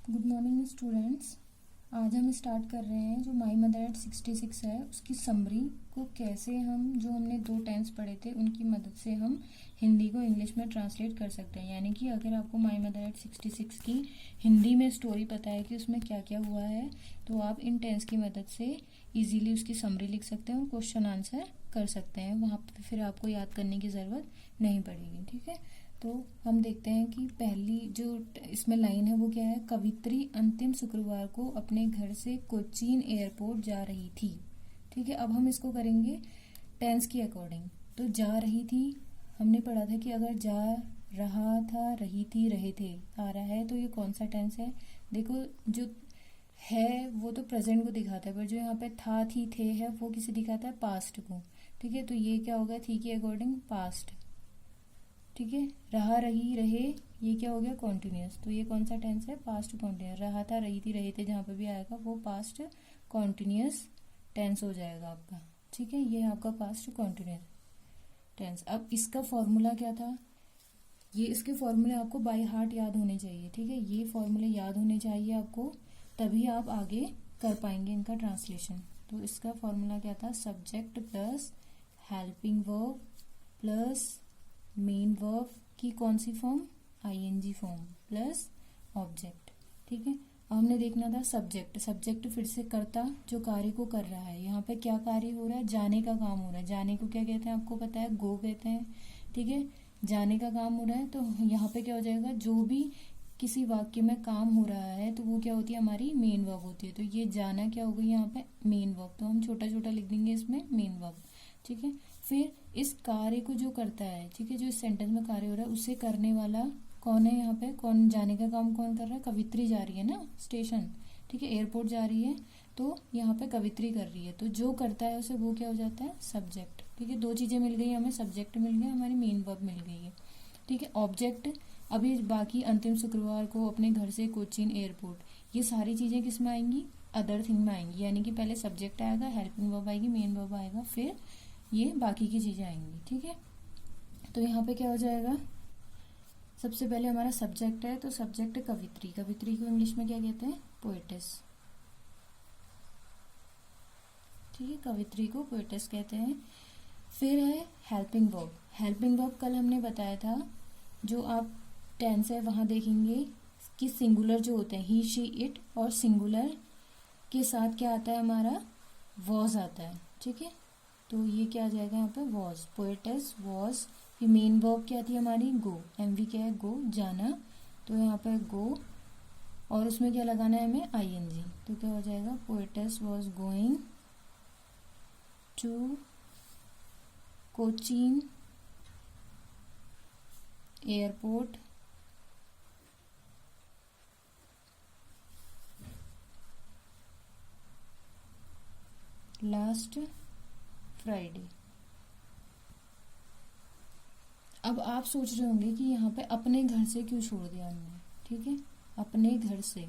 Good morning students. आज हम start कर रहे हैं जो माई मदर एट 66 है उसकी समरी को कैसे हम जो हमने 2 टेंस पढ़े थे उनकी मदद से हम हिंदी को इंग्लिश में ट्रांसलेट कर सकते हैं। यानी कि अगर आपको माई मदर एट 66 की हिंदी में स्टोरी पता है कि उसमें क्या क्या हुआ है तो आप इन टेंस की मदद से इजीली उसकी समरी लिख सकते हैं और क्वेश्चन आंसर कर सकते हैं। वहाँ पर फिर आपको याद करने की ज़रूरत नहीं पड़ेगी। ठीक है, तो हम देखते हैं कि पहली जो इसमें लाइन है वो क्या है। कवित्री अंतिम शुक्रवार को अपने घर से कोचीन एयरपोर्ट जा रही थी। ठीक है, अब हम इसको करेंगे टेंस की अकॉर्डिंग। तो जा रही थी हमने पढ़ा था कि अगर जा रहा था, रही थी, रहे थे आ रहा है तो ये कौन सा टेंस है। देखो जो है वो तो प्रेजेंट को दिखाता है, पर जो यहाँ पे था, थी, थे है वो किसे दिखाता है, पास्ट को। ठीक है, तो ये क्या होगा, थी के अकॉर्डिंग पास्ट। ठीक है, रहा, रही, रहे ये क्या हो गया, कॉन्टिन्यूस। तो ये कौन सा टेंस है, पास्ट कॉन्टिन्यूस। रहा था, रही थी, रहे थे जहाँ पे भी आएगा वो पास्ट कॉन्टिन्यूस टेंस हो जाएगा आपका। ठीक है, ये आपका पास्ट कॉन्टिन्यूस टेंस। अब इसका फॉर्मूला क्या था, ये इसके फॉर्मूले आपको बाय हार्ट याद होने चाहिए। ठीक है, ये फॉर्मूले याद होने चाहिए आपको, तभी आप आगे कर पाएंगे इनका ट्रांसलेशन। तो इसका फॉर्मूला क्या था, subject plus helping verb plus main verb की कौन सी form, ING form plus object. ठीक है, अब हमने देखना था सब्जेक्ट। सब्जेक्ट फिर से कर्ता जो कार्य को कर रहा है। यहाँ पे क्या कार्य हो रहा है, जाने का काम हो रहा है। जाने को क्या कहते हैं आपको पता है, गो कहते हैं। ठीक है, जाने का काम हो रहा है तो यहाँ पे क्या हो जाएगा, जो भी किसी वाक्य में काम हो रहा है तो वो क्या होती है, हमारी मेन वर्ब होती है। तो ये जाना क्या हो गई यहाँ पे, मेन वर्ब। तो हम छोटा छोटा लिख देंगे इसमें मेन वर्ब। ठीक है, फिर इस कार्य को जो करता है, ठीक है, जो इस सेंटेंस में कार्य हो रहा है उसे करने वाला कौन है यहाँ पे, कौन जाने का काम कौन कर रहा है, कवित्री जा रही है ना स्टेशन। ठीक है, एयरपोर्ट जा रही है तो यहाँ पे कवित्री कर रही है। तो जो करता है उसे वो क्या हो जाता है, सब्जेक्ट। ठीक है, 2 चीजें मिल गई हमें, सब्जेक्ट मिल गया, हमारी मेन वर्ब मिल गई है। ठीक है, ऑब्जेक्ट अभी बाकी अंतिम शुक्रवार को अपने घर से कोचीन एयरपोर्ट, ये सारी चीजें किस में आएंगी, अदर थिंग में आएंगी। यानी कि पहले सब्जेक्ट आएगा, हेल्पिंग वर्ब आएगी, मेन वर्ब आएगा, फिर ये बाकी की चीजें आएंगी। ठीक है, तो यहाँ पे क्या हो जाएगा, सबसे पहले हमारा सब्जेक्ट है तो सब्जेक्ट कवित्री। कवित्री को इंग्लिश में क्या कहते हैं, पोएटिस। ठीक है, कवित्री को पोएटिस कहते हैं। फिर है हेल्पिंग वर्ब। हेल्पिंग वर्ब कल हमने बताया था, जो आप टेंस है वहां देखेंगे कि सिंगुलर जो होते हैं ही, शी, इट, और सिंगुलर के साथ क्या आता है हमारा, वॉज आता है। ठीक है, तो ये क्या आ जाएगा यहाँ पे, वॉज, पोएटिस वॉज। फिर मेन वर्ब क्या थी हमारी, गो। एमवी क्या है, गो, जाना। तो यहाँ पे गो और उसमें क्या लगाना है हमें, आईएनजी। तो क्या हो जाएगा, पोएटिस was going to Cochin airport last Friday. अब आप सोच रहे होंगे कि यहाँ पे अपने घर से क्यों छोड़ दिया हमने। ठीक है, अपने घर से,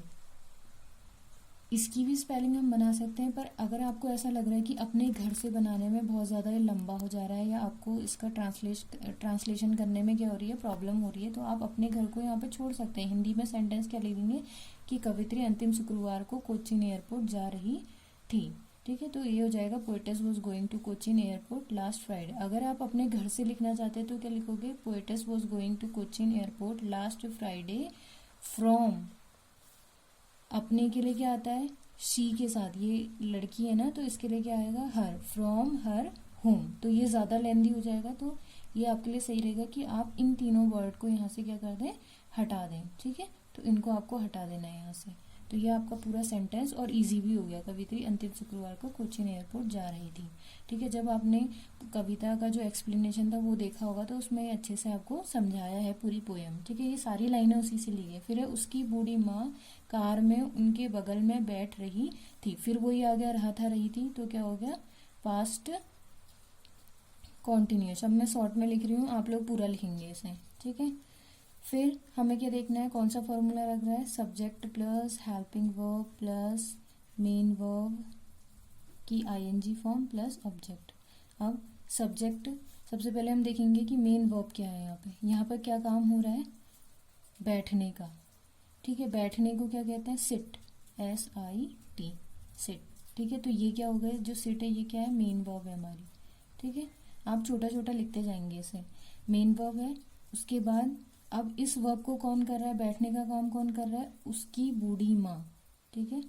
इसकी भी स्पेलिंग हम बना सकते हैं, पर अगर आपको ऐसा लग रहा है कि अपने घर से बनाने में बहुत ज़्यादा ये लंबा हो जा रहा है या आपको इसका ट्रांसलेशन करने में क्या हो रही है, प्रॉब्लम हो रही है, तो आप अपने घर को यहाँ पे छोड़ सकते हैं। हिंदी में सेंटेंस क्या लिखेंगे कि कवित्री अंतिम शुक्रवार को कोचीन एयरपोर्ट जा रही थी। ठीक है, तो ये हो जाएगा पोएटिस was going to Cochin airport last Friday. अगर आप अपने घर से लिखना चाहते हैं तो क्या लिखोगे, पोएटिस was going to Cochin airport last Friday from, अपने के लिए क्या आता है, शी के साथ, ये लड़की है ना तो इसके लिए क्या आएगा, हर, फ्रॉम हर होम। तो ये ज्यादा लेंदी हो जाएगा, तो ये आपके लिए सही रहेगा कि आप इन तीनों वर्ड को यहाँ से क्या कर दें, हटा दें। ठीक है, तो इनको आपको हटा देना है यहाँ से। तो ये आपका पूरा सेंटेंस और इजी भी हो गया, कवित्री अंतिम शुक्रवार को कोचीन एयरपोर्ट जा रही थी। ठीक है, जब आपने कविता का जो एक्सप्लेनेशन था वो देखा होगा तो उसमें अच्छे से आपको समझाया है पूरी पोयम। ठीक है, ये सारी लाइनें उसी से ली है। फिर है उसकी बूढ़ी माँ कार में उनके बगल में बैठ रही थी। फिर वही आ गया, रहा था, रही थी, तो क्या हो गया, पास्ट कॉन्टिन्यूस। अब मैं शॉर्ट में लिख रही हूँ, आप लोग पूरा लिखेंगे इसे। ठीक है, फिर हमें क्या देखना है, कौन सा फॉर्मूला लग रहा है, subject plus helping verb plus main verb की आईएनजी फॉर्म प्लस ऑब्जेक्ट। अब सब्जेक्ट सबसे पहले हम देखेंगे कि मेन वर्ब क्या है। यहाँ पे क्या काम हो रहा है, बैठने का। ठीक है। बैठने को क्या कहते हैं, सिट, SIT, सिट। ठीक है, तो ये क्या हो गया, जो सिट है ये क्या है, मेन वर्ब है हमारी। ठीक है, आप छोटा छोटा लिखते जाएंगे इसे, मेन वर्ब है। उसके बाद अब इस वर्ब को कौन कर रहा है, बैठने का काम कौन कर रहा है, उसकी बूढ़ी माँ। ठीक है,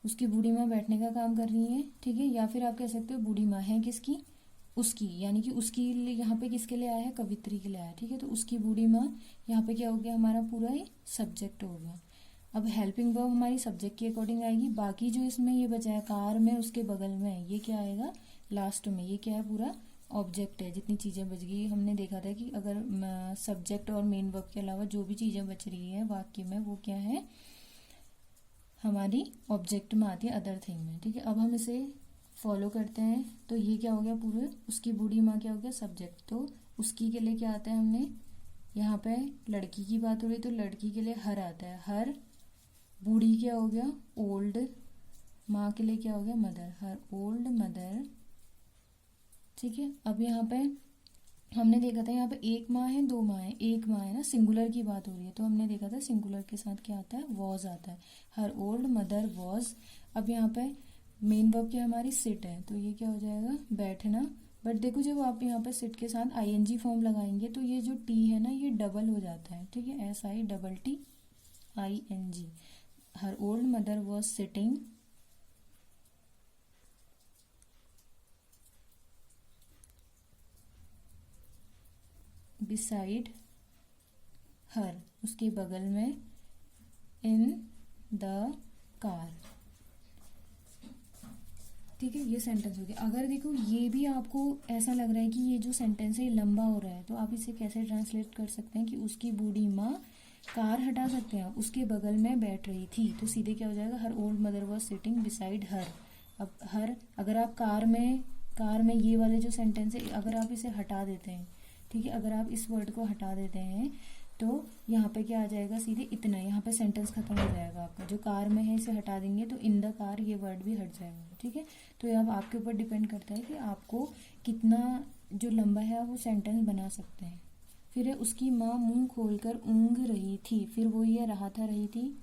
उसकी बूढ़ी माँ बैठने का काम कर रही है। ठीक है, या फिर आप कह सकते हो बूढ़ी माँ है किसकी, उसकी, यानी कि उसकी यहाँ पे किसके लिए आया है, कवित्री के लिए आया है। ठीक है, तो उसकी बूढ़ी माँ, यहाँ पे क्या हो गया हमारा, पूरा ये सब्जेक्ट हो गया। अब हेल्पिंग वर्ब हमारी सब्जेक्ट के अकॉर्डिंग आएगी। बाकी जो इसमें ये बचा है, कार में उसके बगल में, ये क्या आएगा लास्ट में, ये क्या है, पूरा ऑब्जेक्ट है। जितनी चीजें बच गई, हमने देखा था कि अगर सब्जेक्ट और मेन वर्ब के अलावा जो भी चीजें बच रही है वाक्य में, वो क्या है, हमारी ऑब्जेक्ट में आती है, अदर थिंग में। ठीक है, अब हम इसे फॉलो करते हैं। तो ये क्या हो गया, पूरे उसकी बूढ़ी माँ क्या हो गया, सब्जेक्ट। तो उसकी के लिए क्या आता है, हमने यहाँ पे लड़की की बात हो रही तो लड़की के लिए हर आता है, हर। बूढ़ी क्या हो गया, ओल्ड। माँ के लिए क्या हो गया, मदर, हर ओल्ड मदर। ठीक है, अब यहाँ पे हमने देखा था, यहाँ पे एक माँ है, दो माँ है, एक माँ है ना, सिंगुलर की बात हो रही है, तो हमने देखा था सिंगुलर के साथ क्या आता है, वॉज आता है, हर ओल्ड मदर वॉज। अब यहाँ पे मेन वर्ब क्या हमारी सिट है, तो ये क्या हो जाएगा, बैठना। बट देखो, जब आप यहाँ पे सिट के साथ ING फॉर्म लगाएंगे तो ये जो टी है ना, ये डबल हो जाता है। ठीक है, SITTING, her old mother was sitting beside her, उसके बगल में, इन द कार। ठीक है, ये सेंटेंस हो गया। अगर देखो ये भी आपको ऐसा लग रहा है कि ये जो सेंटेंस है ये लंबा हो रहा है, तो आप इसे कैसे ट्रांसलेट कर सकते हैं कि उसकी बूढ़ी माँ, कार हटा सकते हैं, उसके बगल में बैठ रही थी, तो सीधे क्या हो जाएगा, her old mother was sitting beside her. अब हर, अगर आप कार में ये वाले जो सेंटेंस है, अगर आप इसे हटा देते हैं, ठीक है, अगर आप इस वर्ड को हटा देते हैं तो यहाँ पे क्या आ जाएगा, सीधे इतना, यहाँ पे सेंटेंस खत्म हो जाएगा आपका। जो कार में है इसे हटा देंगे तो इन द कार ये वर्ड भी हट जाएगा। ठीक है, तो ये अब आपके ऊपर डिपेंड करता है कि आपको कितना जो लंबा है वो सेंटेंस बना सकते हैं। फिर है उसकी माँ मुंह खोलकर ऊँघ रही थी, फिर वो ये रहा था, रही थी,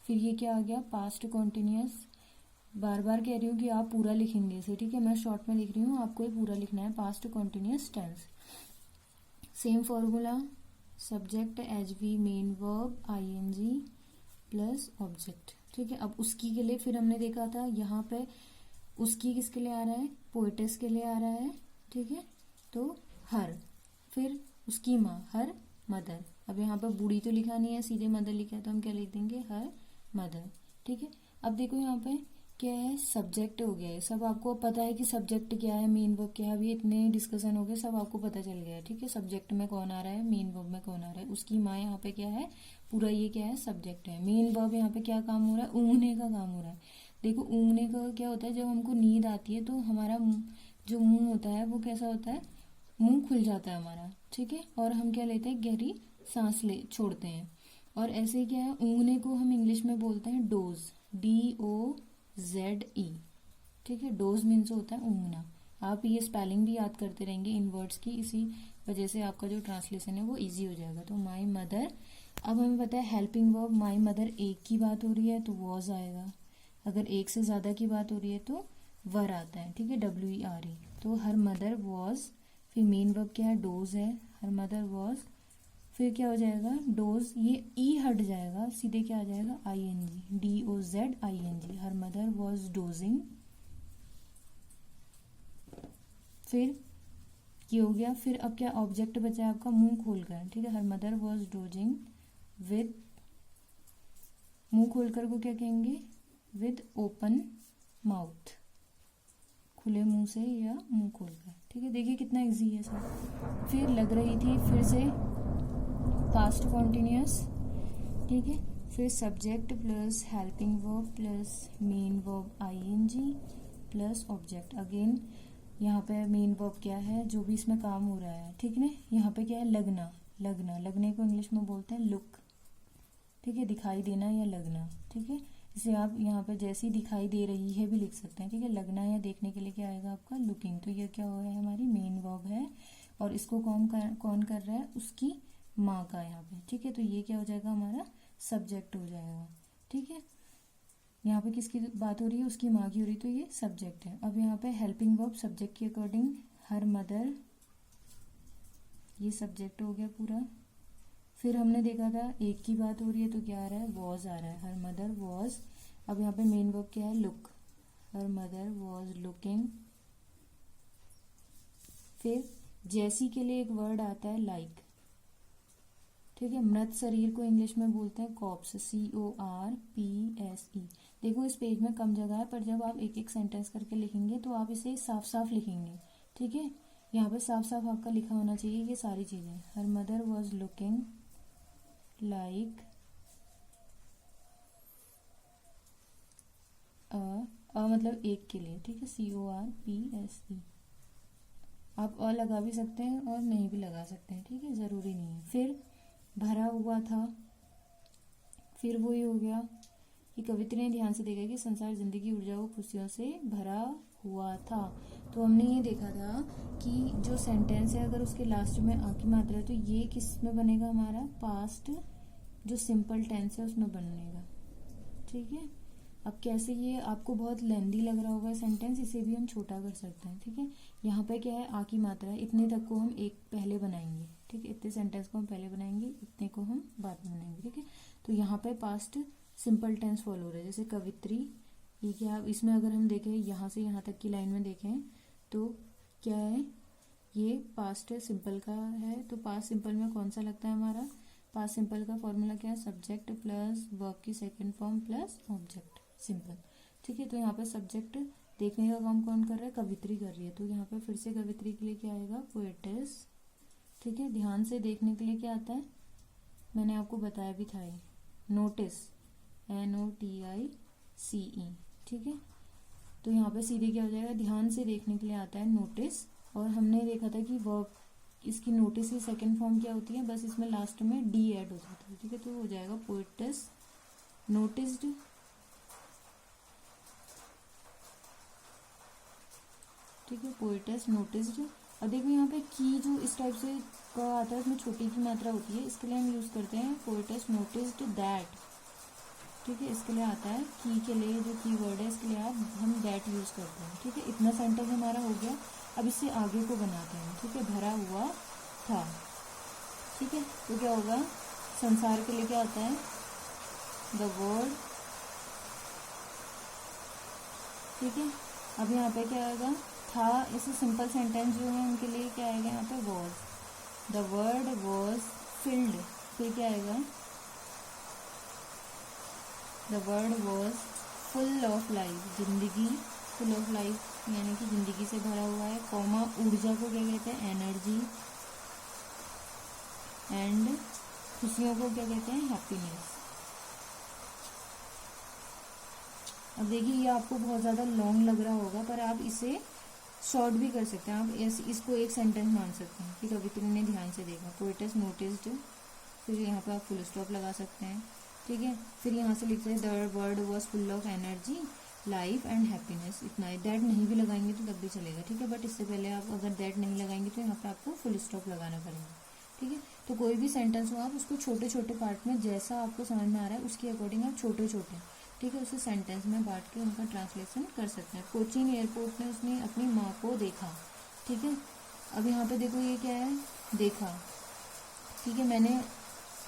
फिर ये क्या आ गया, पास्ट कॉन्टिन्यूस। बार बार कह रही हूँ कि आप पूरा लिखेंगे इसे। ठीक है, मैं शॉर्ट में लिख रही हूँ, आपको ये पूरा लिखना है, past continuous tense. Same formula, subject HV, main verb ING plus object. ठीक है, अब उसकी के लिए फिर हमने देखा था, यहाँ पे उसकी किसके लिए आ रहा है, पोएटेस के लिए आ रहा है। ठीक है, तो हर, फिर उसकी माँ, हर मदर। अब यहाँ पर बूढ़ी तो लिखा नहीं है, सीधे मदर लिखा है, तो हम क्या लिख देंगे, हर मदर। ठीक है, अब देखो यहाँ पे क्या है, सब्जेक्ट हो गया है, सब आपको पता है कि सब्जेक्ट क्या है, मेन वर्ब क्या है, अभी इतने डिस्कशन हो गए, सब आपको पता चल गया है। ठीक है, सब्जेक्ट में कौन आ रहा है, मेन वर्ब में कौन आ रहा है, उसकी माँ यहाँ पे क्या है, पूरा ये क्या है, सब्जेक्ट है। मेन वर्ब यहाँ पे क्या काम हो रहा है, ऊँघने का काम हो रहा है। देखो ऊँघने का क्या होता है, जब हमको नींद आती है तो हमारा जो मुंह होता है वो कैसा होता है, मुंह खुल जाता है हमारा। ठीक है, और हम क्या लेते हैं, गहरी सांस ले छोड़ते हैं। और ऐसे क्या है, ऊँघने को हम इंग्लिश में बोलते हैं डोज, DOZE। ठीक है, डोज मीन्स होता है ऊँघना। आप ये स्पेलिंग भी याद करते रहेंगे इन वर्ड्स की, इसी वजह से आपका जो ट्रांसलेशन है वो इजी हो जाएगा। तो माई मदर, अब हमें पता है हेल्पिंग वर्ब, माई मदर एक की बात हो रही है तो वॉज आएगा, अगर एक से ज़्यादा की बात हो रही है तो वर आता है। ठीक है, WERE। तो हर मदर वॉज, फिर मेन वर्ब क्या है, डोज है, हर मदर वॉज, फिर क्या हो जाएगा, डोज, ये ई हट जाएगा, सीधे क्या आ जाएगा, ING, DOZING, her mother was dosing. फिर ये हो गया, फिर अब क्या ऑब्जेक्ट बचा है आपका, मुंह खोलकर। ठीक है, her mother was dosing with, मुंह खोलकर को क्या कहेंगे, विद ओपन माउथ, खुले मुंह से या मुंह खोलकर। ठीक है, देखिए कितना इजी है सर। फिर लग रही थी, फिर से पास्ट कॉन्टिन्यूस। ठीक है, फिर subject plus helping verb plus main verb ING plus object. Again यहाँ पे मेन वर्ब क्या है, जो भी इसमें काम हो रहा है। ठीक है, यहाँ पे क्या है, लगना, लगने को इंग्लिश में बोलते हैं लुक। ठीक है, दिखाई देना या लगना। ठीक है, इसे आप यहाँ पे जैसी दिखाई दे रही है भी लिख सकते हैं। ठीक है, लगना या देखने के लिए क्या आएगा आपका, लुकिंग। तो ये क्या हो है, हमारी मेन वर्ब है, और इसको कौन कर रहा है, उसकी माँ का यहाँ पे। ठीक है, तो ये क्या हो जाएगा हमारा सब्जेक्ट हो जाएगा। ठीक है, यहाँ पे किसकी बात हो रही है, उसकी माँ की हो रही, तो ये सब्जेक्ट है। अब यहाँ पे हेल्पिंग वर्ब सब्जेक्ट के अकॉर्डिंग, हर मदर, ये सब्जेक्ट हो गया पूरा। फिर हमने देखा था एक की बात हो रही है तो क्या आ रहा है, वॉज आ रहा है, हर मदर वॉज। अब यहाँ पे मेन वर्ब क्या है, look, her mother was looking. फिर जैसी के लिए एक वर्ड आता है लाइक। ठीक है, मृत शरीर को इंग्लिश में बोलते हैं कॉप्स, CORPSE। देखो इस पेज में कम जगह है, पर जब आप एक एक सेंटेंस करके लिखेंगे तो आप इसे साफ साफ लिखेंगे। ठीक है, यहाँ पे साफ साफ आपका लिखा होना चाहिए ये सारी चीजें। Her mother was looking like मतलब एक के लिए। ठीक है, CORPSE। आप लगा भी सकते हैं और नहीं भी लगा सकते हैं, ठीक है, जरूरी नहीं है। फिर भरा हुआ था, फिर वही हो गया कि कवित्री ने ध्यान से देखा कि संसार जिंदगी ऊर्जा और खुशियों से भरा हुआ था। तो हमने ये देखा था कि जो सेंटेंस है अगर उसके लास्ट में आ की मात्रा है तो ये किस में बनेगा, हमारा पास्ट जो सिंपल टेंस है उसमें बनेगा। ठीक है, अब कैसे, ये आपको बहुत लेंदी लग रहा होगा सेंटेंस, इसे भी हम छोटा कर सकते हैं। ठीक है, यहाँ पे क्या है, आ की मात्रा है, इतने तक को हम एक पहले बनाएंगे। ठीक है, इतने सेंटेंस को हम पहले बनाएंगे, इतने को हम बाद में बनाएंगे। ठीक है, तो यहाँ पे पास्ट सिंपल टेंस फॉलो हो रहा है, जैसे कवित्री, ये क्या, इसमें अगर हम देखें यहाँ से यहाँ तक की लाइन में देखें तो क्या है, ये पास्ट सिंपल का है। तो पास्ट सिंपल में कौन सा लगता है हमारा, पास्ट सिंपल का फॉर्मूला क्या है, सब्जेक्ट प्लस वर्ब की second form plus object, simple. ठीक है, तो यहाँ पे सब्जेक्ट देखने का काम कौन कर रहा है, कवित्री कर रही है, तो यहाँ पे फिर से कवित्री के लिए क्या आएगा, पोएटेस। ठीक है, ध्यान से देखने के लिए क्या आता है, मैंने आपको बताया भी था, ये नोटिस, NOTICE। ठीक है, तो यहाँ पे सीधे क्या हो जाएगा, ध्यान से देखने के लिए आता है नोटिस। और हमने देखा था कि वर्ब, इसकी नोटिस की सेकेंड फॉर्म क्या होती है, बस इसमें लास्ट में डी ऐड हो जाता है। ठीक है, तो हो जाएगा पोएटेस नोटिस्ड। ठीक है, पोएटेस नोटिस्ड। अब देखो यहाँ पे की जो इस टाइप से का आता है उसमें छोटी की मात्रा होती है, इसके लिए हम यूज करते हैं पोएटेस नोटिस्ड दैट। ठीक है, इसके लिए आता है की के लिए जो की वर्ड है, इसके लिए हम दैट यूज करते हैं। ठीक है, इतना सेंटेंस हमारा हो गया। अब इससे आगे को बनाते हैं। ठीक है, भरा हुआ था। ठीक है, तो क्या होगा, संसार के लिए क्या आता है, द वर्ल्ड। ठीक है, अब यहाँ पे क्या आएगा, था, इसे सिंपल सेंटेंस जो है उनके लिए क्या आएगा यहाँ पे, was, the word was filled. फिर क्या आएगा, the word was full of life, जिंदगी फुल ऑफ लाइफ यानी कि जिंदगी से भरा हुआ है, कॉमा ऊर्जा को क्या कहते हैं, एनर्जी, एंड खुशियों को क्या कहते हैं, हैप्पीनेस। अब देखिए ये आपको बहुत ज़्यादा लॉन्ग लग रहा होगा, पर आप इसे शॉर्ट भी कर सकते हैं। आप इसको एक सेंटेंस मान सकते हैं कि कवित्री ने ध्यान से देखा, पोएटेस नोटिस्ड, फिर यहाँ पे आप फुल स्टॉप लगा सकते हैं। ठीक है, फिर यहाँ से लिखते हैं the word was full of energy, life and happiness, इतना है। दैट नहीं भी लगाएंगे तो तब भी चलेगा। ठीक है, बट इससे पहले आप अगर दैट नहीं लगाएंगे तो यहाँ पे आपको फुल स्टॉप लगाना पड़ेगा। ठीक है, तो कोई भी सेंटेंस हो आप उसको छोटे छोटे पार्ट में जैसा आपको समझ में आ रहा है उसके अकॉर्डिंग आप छोटे छोटे, ठीक है, उसे सेंटेंस में बांट के उनका ट्रांसलेशन कर सकते हैं। कोचीन एयरपोर्ट में उसने अपनी माँ को देखा। ठीक है, अब यहाँ पे देखो ये क्या है, देखा। ठीक है, मैंने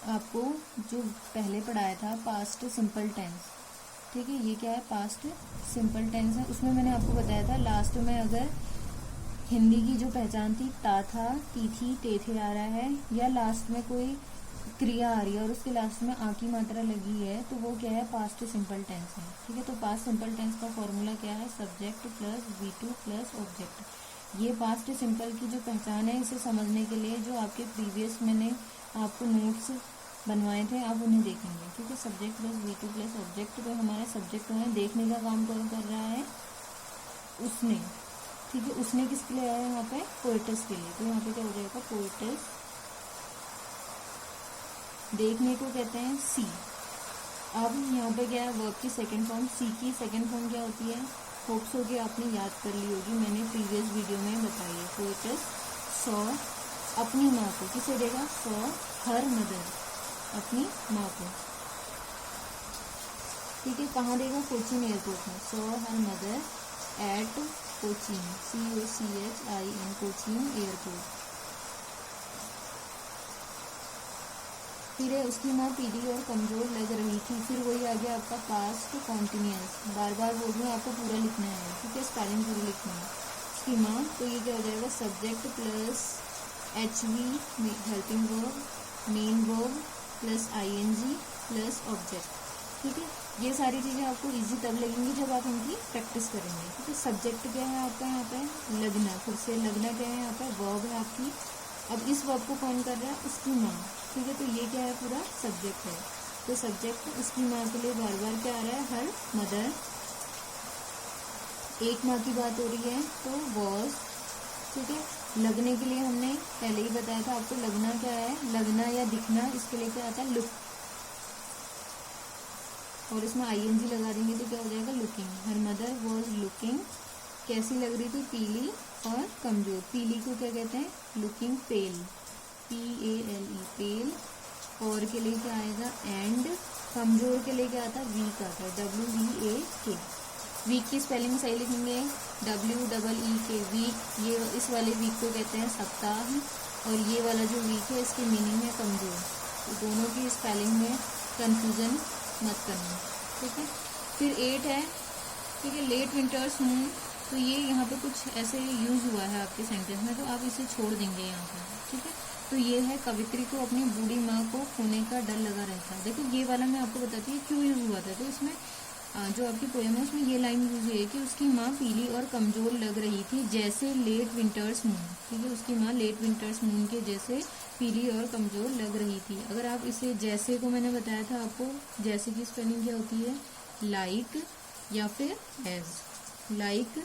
आपको जो पहले पढ़ाया था पास्ट सिंपल टेंस, ठीक है, ये क्या है, पास्ट सिंपल टेंस है। उसमें मैंने आपको बताया था लास्ट में अगर हिंदी की जो पहचान थी, ता था, ती थी, ते थे आ रहा है, या लास्ट में कोई क्रिया आ रही है और उसके लास्ट में आ की मात्रा लगी है, तो वो क्या है, पास्ट सिंपल टेंस है। ठीक है, तो पास्ट सिंपल टेंस का फॉर्मूला क्या है, subject plus V2 plus object. ये पास्ट सिंपल की जो पहचान है, इसे समझने के लिए जो आपके प्रीवियस मैंने आपको नोट्स बनवाए थे आप उन्हें देखेंगे। ठीक है, subject plus V2 plus object. तो हमारा सब्जेक्ट है, देखने का काम कौन कर रहा है, उसने। ठीक है, उसने किसके लिए आया है यहाँ पे, पोएटेस के लिए। तो यहाँ पे क्या हो जाएगा, पोएटेस, देखने को कहते हैं सी। अब यहाँ पे क्या है, वर्ब की सेकंड फॉर्म, सी की सेकंड फॉर्म क्या होती है, होप्स हो कि आपने याद कर ली होगी, मैंने प्रीवियस वीडियो में बताई है। पोएटेस सॉ अपनी माँ को, किसे देगा, सॉ हर मदर, अपनी माँ को। ठीक है, कहाँ देगा, कोचीन एयरपोर्ट में। Saw her mother eight Cochin, COCHIN, Cochin airport. फिर है उसकी माँ पीली और कमजोर लग रही थी। फिर वही आ गया आपका पास्ट कॉन्टिन्यूअस, बार बार बोल रही हूँ, आपको पूरा लिखना है, ठीक है, स्पेलिंग पूरी लिखनी है। उसकी माँ, तो ये क्या हो जाएगा, subject plus HV helping verb, main verb plus ING plus object. ठीक है, ये सारी चीज़ें आपको इजी तब लगेंगी जब आप इनकी प्रैक्टिस करेंगे। ठीक है, सब्जेक्ट क्या है आपका यहाँ पे, लगना, फिर से लगना क्या है यहाँ पे, वर्ब है आपकी। अब इस वर्ब को कौन कर रहा है, उसकी माँ। ठीक है, तो ये क्या है, पूरा सब्जेक्ट है। तो सब्जेक्ट उसकी माँ के लिए बार बार क्या आ रहा है, हर मदर। एक माँ की बात हो रही है तो वॉज। ठीक है, लगने के लिए हमने पहले ही बताया था आपको, लगना क्या है, लगना या दिखना, इसके लिए क्या आता है, लुक। और इसमें ING लगा देंगे तो क्या हो जाएगा, looking. Her mother was looking, कैसी लग रही थी, पीली और कमजोर। पीली को क्या कहते हैं, लुकिंग पेल, PALE, पेल। और के लिए क्या आएगा, एंड। कमजोर के लिए क्या आता है, वीक आता है, WEAK। वीक की स्पेलिंग सही लिखेंगे, WEEK, वीक। ये इस वाले वीक को कहते हैं सप्ताह, और ये वाला जो वीक है इसकी मीनिंग है कमजोर। तो दोनों की स्पेलिंग में कंफ्यूजन मत करना। ठीक है, फिर 8 है, ठीक है, लेट विंटर्स मून। तो ये यहाँ पे कुछ ऐसे यूज हुआ है आपके सेंटेंस में, तो आप इसे छोड़ देंगे यहाँ पर। ठीक है, तो ये है, कवित्री को अपनी बूढ़ी माँ को खोने का डर लगा रहता है। देखो ये वाला मैं आपको बताती हूँ क्यों यूज हुआ था। तो इसमें जो आपकी पोएम है उसमें ये लाइन यूज हुई है कि उसकी माँ पीली और कमजोर लग रही थी जैसे लेट विंटर्स मून। ठीक है, उसकी माँ लेट विंटर्स मून के जैसे पीली और कमजोर लग रही थी। अगर आप इसे जैसे को मैंने बताया था आपको, जैसे की स्पेलिंग क्या होती है, लाइक या फिर as. Like,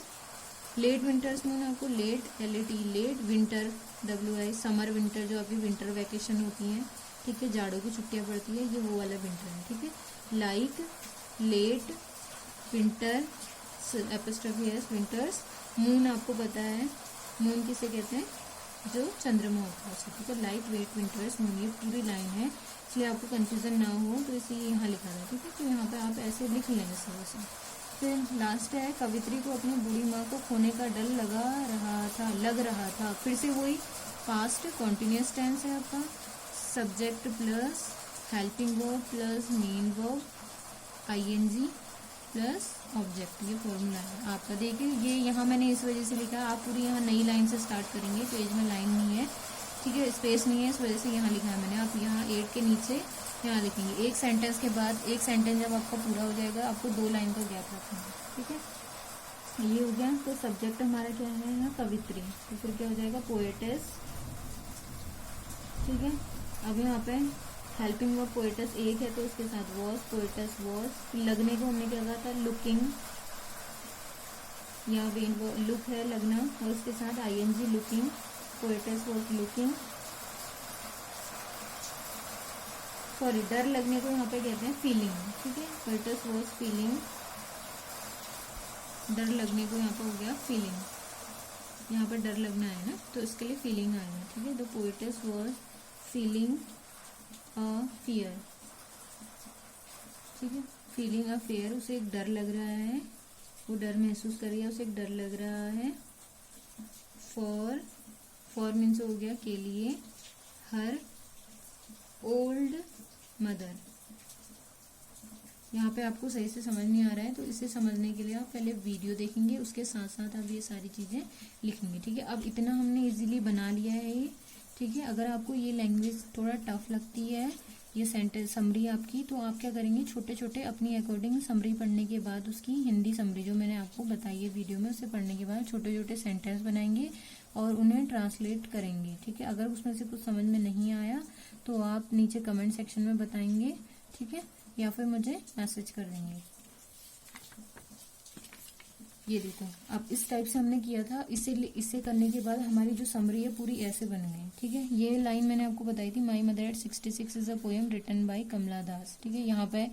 late winters moon आपको late, LAT, late winter, WI, summer winter जो आपकी विंटर वैकेशन होती है। ठीक है, जाड़ों की छुट्टियां पड़ती है, ये वो वाला विंटर है। ठीक है, like, let winter, apostrophe S, winters. Moon आपको पता है, मून किसे कहते हैं, जो चंद्रमा होता है। ठीक है, लाइट, वेट, विंटर्स, मून, ये पूरी लाइन है, इसलिए आपको कंफ्यूजन ना हो तो इसे यहाँ लिखा है। ठीक है, तो यहाँ पे आप ऐसे लिख लेंगे सब ऐसे। फिर लास्ट है, कवित्री को अपनी बूढ़ी माँ को खोने का डर लग रहा था। फिर से वही पास्ट कॉन्टिन्यूअस टेंस है आपका, subject plus helping verb plus main verb, ING plus object, ये फॉर्मूला है आपका। देखिए ये यहाँ मैंने इस वजह से लिखा है, आप पूरी यहाँ नई लाइन से स्टार्ट करेंगे, पेज में लाइन नहीं है, ठीक है, स्पेस नहीं है, इस वजह से यहाँ लिखा है मैंने। आप यहाँ 8 के नीचे यहाँ लिखेंगे, एक सेंटेंस के बाद एक सेंटेंस जब आपका पूरा हो जाएगा आपको 2 लाइन का गैप रखना है। ठीक है, ये हो गया। तो सब्जेक्ट हमारा क्या है यहाँ, कवित्री, तो फिर क्या हो जाएगा, पोएटेस। ठीक है, अब यहाँ पे हेल्पिंग वर्ब पोएटस एक है तो उसके साथ वॉज, पोएटस वॉज। फिर लगने को हमने क्या कहा था, लुकिंग, यहाँ वेन लुक है लगना, और उसके साथ ING, looking, poets was looking. Sorry, डर लगने को यहाँ पे कहते हैं फीलिंग। ठीक है, पोएटस वॉज फीलिंग, डर लगने को यहाँ पे हो गया फीलिंग, यहाँ पर डर लगना है ना, तो इसके लिए फीलिंग आएगा। ठीक है, तो पोएटस वॉज फीलिंग फियर। ठीक है, फीलिंग अ फियर, उसे एक डर लग रहा है, वो डर महसूस कर रही है, उसे एक डर लग रहा है। फॉर मीन्स हो गया के लिए, हर ओल्ड मदर। यहाँ पे आपको सही से समझ नहीं आ रहा है तो इसे समझने के लिए आप पहले वीडियो देखेंगे, उसके साथ साथ आप ये सारी चीजें लिखेंगे। ठीक है, अब इतना हमने इजीली बना लिया है ये। ठीक है, अगर आपको ये लैंग्वेज थोड़ा टफ लगती है, ये सेंटेंस समरी आपकी, तो आप क्या करेंगे, छोटे छोटे अपनी अकॉर्डिंग समरी पढ़ने के बाद उसकी हिंदी समरी जो मैंने आपको बताई है वीडियो में, उसे पढ़ने के बाद छोटे छोटे सेंटेंस बनाएंगे और उन्हें ट्रांसलेट करेंगे। ठीक है, अगर उसमें से कुछ समझ में नहीं आया तो आप नीचे कमेंट सेक्शन में बताएंगे। ठीक है, या फिर मुझे मैसेज कर देंगे। ये देखो, अब इस टाइप से हमने किया था, इसे करने के बाद हमारी जो समरी है पूरी ऐसे बन गई। ठीक है, ये लाइन मैंने आपको बताई थी, my mother at 66 is a poem written by Kamala Das. ठीक है, यहाँ पे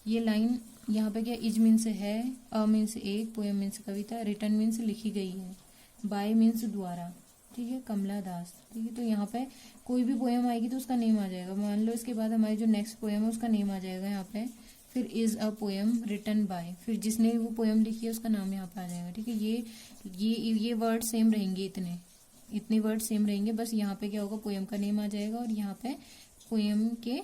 ये लाइन, यहाँ पे क्या, इज मीन्स है, अ मीन्स एक, पोएम मीन्स कविता, रिटन मीन्स लिखी गई है, बाय मीन्स द्वारा। ठीक है, कमला दास। ठीक है, तो यहाँ पे कोई भी पोएम आएगी तो उसका नेम आ जाएगा। मान लो इसके बाद हमारी जो नेक्स्ट पोएम है उसका नेम आ जाएगा यहाँ पे, फिर is a poem written by, फिर जिसने वो पोएम लिखी है उसका नाम यहाँ पे आ जाएगा। ठीक है, ये वर्ड सेम रहेंगे, इतने वर्ड सेम रहेंगे, बस यहाँ पे क्या होगा, पोएम का नेम आ जाएगा और यहाँ पे पोएम के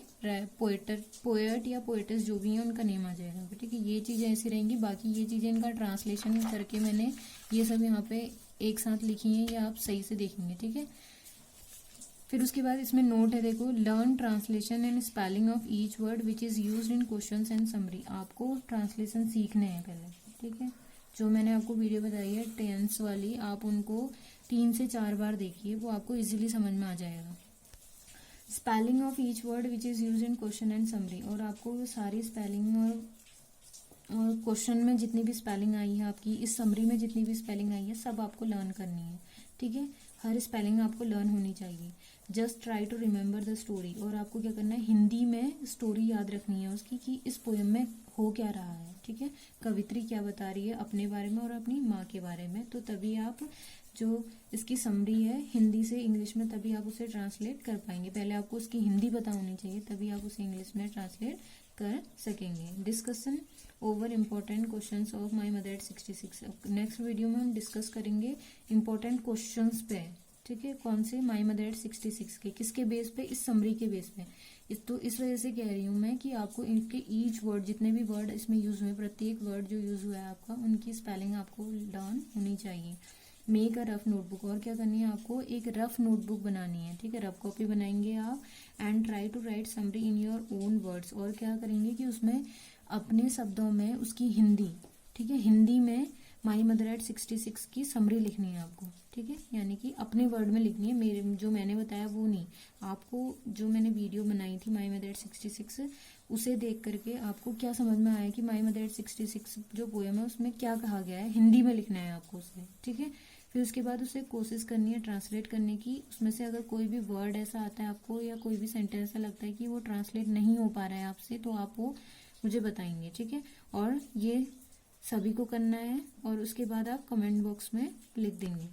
पोएट या पोएटेस जो भी हैं उनका नेम आ जाएगा। ठीक है, ये चीजें ऐसी रहेंगी। बाकी ये चीजें इनका ट्रांसलेशन करके मैंने ये सब यहाँ पे एक साथ लिखी हैं, ये आप सही से देखेंगे। ठीक है, फिर उसके बाद इसमें नोट है, देखो, learn translation and spelling of each word which is used in questions and summary. आपको ट्रांसलेशन सीखने हैं पहले। ठीक है, जो मैंने आपको वीडियो बताई है टेंस वाली, आप उनको 3 से 4 बार देखिए, वो आपको इजीली समझ में आ जाएगा। Spelling of each word which is used in question and summary, और आपको वो सारी स्पेलिंग और क्वेश्चन में जितनी भी स्पेलिंग आई है आपकी, इस समरी में जितनी भी स्पेलिंग आई है, सब आपको लर्न करनी है। ठीक है, हर स्पेलिंग आपको लर्न होनी चाहिए। Just try to remember the story, और आपको क्या करना है, हिंदी में स्टोरी याद रखनी है उसकी कि इस पोएम में हो क्या रहा है। ठीक है, कवित्री क्या बता रही है अपने बारे में और अपनी माँ के बारे में, तो तभी आप जो इसकी समरी है हिंदी से इंग्लिश में, तभी आप उसे ट्रांसलेट कर पाएंगे। पहले आपको उसकी हिंदी पता होनी चाहिए, तभी आप उसे इंग्लिश में ट्रांसलेट कर सकेंगे। Discussion over important questions of my mother at 66। Next video में हम डिस्कस करेंगे इम्पोर्टेंट क्वेश्चंस पे। ठीक है, कौन से, माय मदर एट 66 के, किसके बेस पे, इस समरी के बेस पे। तो इस वजह से कह रही हूँ मैं कि आपको इनके ईच वर्ड, जितने भी वर्ड इसमें यूज हुए, प्रत्येक वर्ड जो यूज हुआ है आपका, उनकी स्पेलिंग आपको लर्न होनी चाहिए। मेक अ रफ नोटबुक, और क्या करनी है आपको, एक रफ नोटबुक बनानी है। ठीक है, रफ कॉपी बनाएंगे आप। And try to write summary in your own words, और क्या करेंगे कि उसमें अपने शब्दों में उसकी हिंदी, ठीक है, हिंदी में माई मदर एट 66 की समरी लिखनी है आपको। ठीक है, यानी कि अपने वर्ड में लिखनी है, मेरे जो मैंने बताया वो नहीं, आपको जो मैंने वीडियो बनाई थी माई मदर एट 66, उसे देख करके आपको क्या समझ में आया कि माई मदर एट 66 जो पोएम है उसमें क्या कहा गया है, हिंदी में लिखना है आपको उसे। ठीक है, फिर उसके बाद उसे कोशिश करनी है ट्रांसलेट करने की। उसमें से अगर कोई भी वर्ड ऐसा आता है आपको, या कोई भी सेंटेंस ऐसा लगता है कि वो ट्रांसलेट नहीं हो पा रहा है आपसे, तो आप वो मुझे बताएंगे। ठीक है, और ये सभी को करना है, और उसके बाद आप कमेंट बॉक्स में लिख देंगे।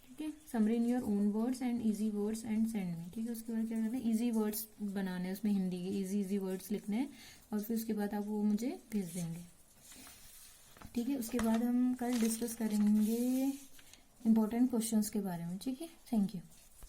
ठीक है, summary in your own words and easy words and send me. ठीक है, उसके बाद क्या करना है, इजी वर्ड्स बनाने हैं उसमें, हिंदी के इजी वर्ड्स लिखने हैं, और फिर उसके बाद आप वो मुझे भेज देंगे। ठीक है, उसके बाद हम कल डिस्कस करेंगे इंपॉर्टेंट क्वेश्चंस के बारे में। ठीक है, थैंक यू।